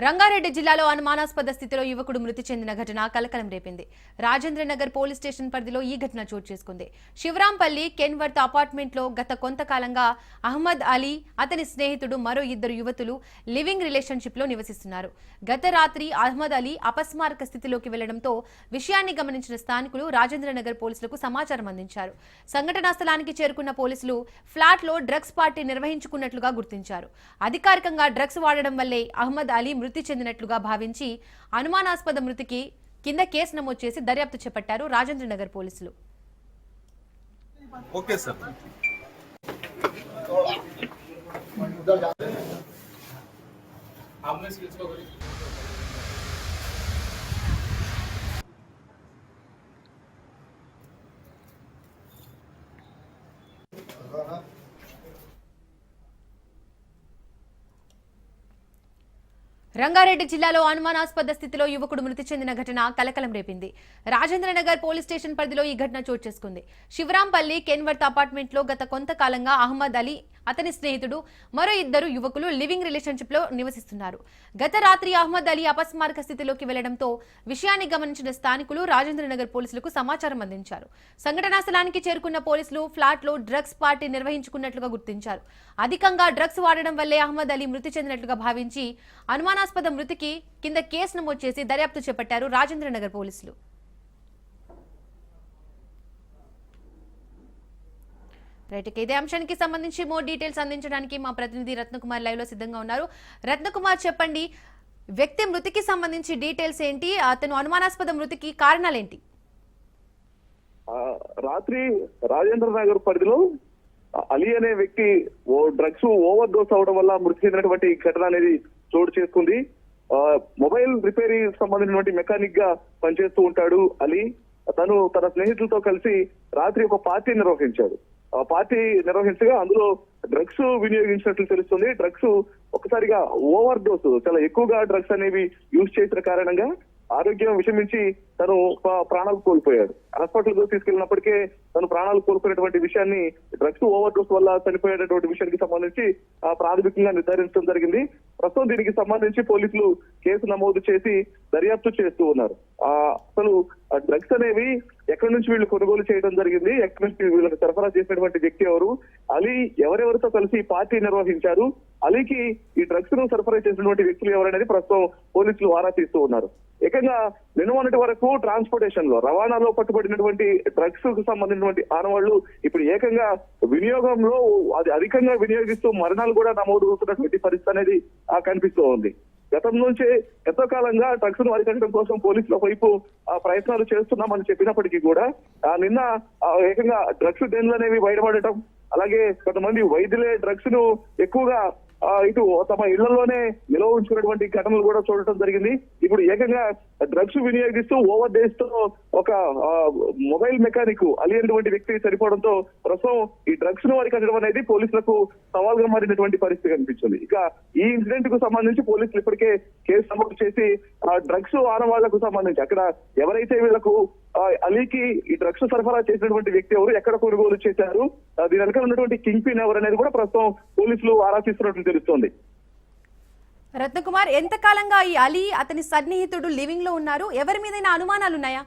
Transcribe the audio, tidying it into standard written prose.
రంగారెడ్డి జిల్లాలో అనుమానాస్పద స్థితిలో యువకుడు మృతి చెందిన ఘటన కలకలం రేపింది. రాజేంద్రనగర్ పోలీస్ స్టేషన్ పరిధిలో ఈ ఘటన చోటు చేసుకుంది. శివరాంపల్లి కెన్వర్త్ అపార్ట్మెంట్ లో గత కొంతకాలంగా అహ్మద్ అలీ, అతని స్నేహితుడు మరో ఇద్దరు యువతులు లివింగ్ రిలేషన్షిప్ లో నివసిస్తున్నారు. గత రాత్రి అహ్మద్ అలీ అపస్మారక స్థితిలోకి వెళ్లడంతో విషయాన్ని గమనించిన స్థానికులు రాజేంద్రనగర్ పోలీసులకు సమాచారం అందించారు. సంఘటనా స్థలానికి చేరుకున్న పోలీసులు ఫ్లాట్ లో డ్రగ్స్ పార్టీ నిర్వహించుకున్నట్లుగా గుర్తించారు. అధికారికంగా డ్రగ్స్ వాడడం వల్లే అహ్మద్ అలీ మృతి చెందినట్లుగా భావించి అనుమానాస్పద మృతికి కింద కేసు నమోదు చేసి దర్యాప్తు చేపట్టారు రాజేంద్రనగర్ పోలీసులు. Okay sir. రంగారెడ్డి జిల్లాలో అనుమానాస్పద స్థితిలో యువకుడు మృతి చెందిన ఘటన కలకలం రేపింది. రాజేంద్రనగర్ పోలీస్ స్టేషన్ పరిధిలో ఈ ఘటన చోటు చేసుకుంది. శివరాంపల్లి కెన్వర్త్ అపార్ట్మెంట్ లో గత కొంతకాలంగా అహ్మద్ అలీ, అతని స్నేహితుడు మరో ఇద్దరు యువకులు లివింగ్ రిలేషన్షిప్ లో నివసిస్తున్నారు. గత రాత్రి అహ్మద్ అలీ అపస్మారక స్థితిలోకి వెళ్లడంతో విషయాన్ని గమనించిన స్థానికులు రాజేంద్రనగర్ పోలీసులకు సమాచారం అందించారు. సంఘటనా స్థలానికి చేరుకున్న పోలీసులు ఫ్లాట్ లో డ్రగ్స్ పార్టీ నిర్వహించుకున్నట్లుగా గుర్తించారు. అధికంగా డ్రగ్స్ వాడడం వల్లే అహ్మద్ అలీ మృతి చెందినట్లుగా భావించి అనుమానాస్పద మృతికి కింద కేసు నమోదు చేసి దర్యాప్తు చేపట్టారు రాజేంద్రనగర్ పోలీసులు. రైట్, ఇదే అంశానికి సంబంధించి మోర్ డీటెయిల్స్ అందించడానికి మా ప్రతినిధి రత్నకుమార్ లైవ్ లో సిద్ధంగా ఉన్నారు. రత్నకుమార్, చెప్పండి, వ్యక్తి మృతికి సంబంధించి డీటెయిల్స్ ఏంటి? అతను అనుమానాస్పద మృతికి కారణాలేంటి? రాత్రి రాజేంద్ర నగర్ పరిధిలో అలీ అనే వ్యక్తి డ్రగ్స్ ఓవర్ డోస్ అవడం వల్ల మృతి చెందినటువంటి ఘటన అనేది చోటు చేసుకుంది. మొబైల్ రిపేరీ సంబంధించినటువంటి మెకానిక్ గా పనిచేస్తూ ఉంటాడు అలీ. తను తన స్నేహితులతో కలిసి రాత్రి ఒక పార్టీ నిర్వహించాడు. ఆ పార్టీ నిర్వహించగా అందులో డ్రగ్స్ వినియోగించినట్లు తెలుస్తుంది. డ్రగ్స్ ఒకసారిగా ఓవర్ డోస్, చాలా ఎక్కువగా డ్రగ్స్ అనేవి యూజ్ చేసిన కారణంగా ఆరోగ్యం విషమించి తను ప్రాణాలు కోల్పోయాడు. హాస్పిటల్ తీసుకెళ్లినప్పటికే తను ప్రాణాలు కోల్పోయినటువంటి విషయాన్ని, డ్రగ్స్ ఓవర్ డోస్ వల్ల చనిపోయేటటువంటి విషయానికి సంబంధించి ప్రాథమికంగా నిర్ధారించడం జరిగింది. ప్రస్తుతం దీనికి సంబంధించి పోలీసులు కేసు నమోదు చేసి దర్యాప్తు చేస్తూ ఉన్నారు. అసలు డ్రగ్స్ అనేవి ఎక్కడి నుంచి వీళ్ళు కొనుగోలు చేయడం జరిగింది, ఎక్కడి నుంచి వీళ్ళకి సరఫరా చేసినటువంటి వ్యక్తి ఎవరు, అలీ ఎవరెవరితో కలిసి పార్టీ నిర్వహించారు, అలీకి ఈ డ్రగ్స్ ను సరఫరా చేసినటువంటి వ్యక్తులు ఎవరనేది ప్రస్తుతం పోలీసులు ఆరా తీస్తూ ఉన్నారు. ఏకంగా నిన్నటి వరకు ట్రాన్స్పోర్టేషన్ లో, రవాణాలో పట్టుబడినటువంటి డ్రగ్స్ కు సంబంధించినటువంటి ఆనవాళ్లు ఇప్పుడు ఏకంగా వినియోగంలో అది అధికంగా వినియోగిస్తూ మరణాలు కూడా నమోదవుతున్నటువంటి పరిస్థితి అనేది కనిపిస్తూ ఉంది. గతం నుంచే ఎంతో కాలంగా డ్రగ్స్ ను అరికట్టడం కోసం పోలీసుల వైపు ప్రయత్నాలు చేస్తున్నామని చెప్పినప్పటికీ కూడా నిన్న ఏకంగా డ్రగ్స్ డెన్లు అనేవి బయటపడటం, అలాగే కొంతమంది వైద్యులే డ్రగ్స్ ను ఎక్కువగా ఇటు తమ ఇళ్లలోనే నిల్వ ఉంచుకున్నటువంటి ఘటనలు కూడా చూడటం జరిగింది. ఇప్పుడు ఏకంగా డ్రగ్స్ వినియోగిస్తూ ఓవర్ డేస్ తో ఒక మొబైల్ మెకానిక్ అలీ అనేటువంటి వ్యక్తి చనిపోవడంతో ప్రస్తుతం ఈ డ్రగ్స్ ను అరికట్టడం అనేది పోలీసులకు సవాల్గా మారినటువంటి పరిస్థితి కనిపించింది. ఇక ఈ ఇన్సిడెంట్ కు సంబంధించి పోలీసులు ఇప్పటికే కేసు నమోదు చేసి డ్రగ్స్ ఆనవాళ్లకు సంబంధించి అక్కడ ఎవరైతే వీళ్లకు అలీకి ఈ డ్రగ్స్ సరఫరా చేసినటువంటి వ్యక్తి ఎవరు, ఎక్కడ కొనుగోలు చేశారు, దీని వెనక ఉన్నటువంటి కింగ్ పిన్ ఎవరు అనేది కూడా ప్రస్తుతం పోలీసులు ఆరా తీస్తున్నట్లు తెలుస్తోంది. రత్నకుమార్, ఎంతకాలంగా ఈ అలీ, అతని సన్నిహితుడు లివింగ్ లో ఉన్నారు? ఎవరి మీదైనా అనుమానాలు ఉన్నాయా?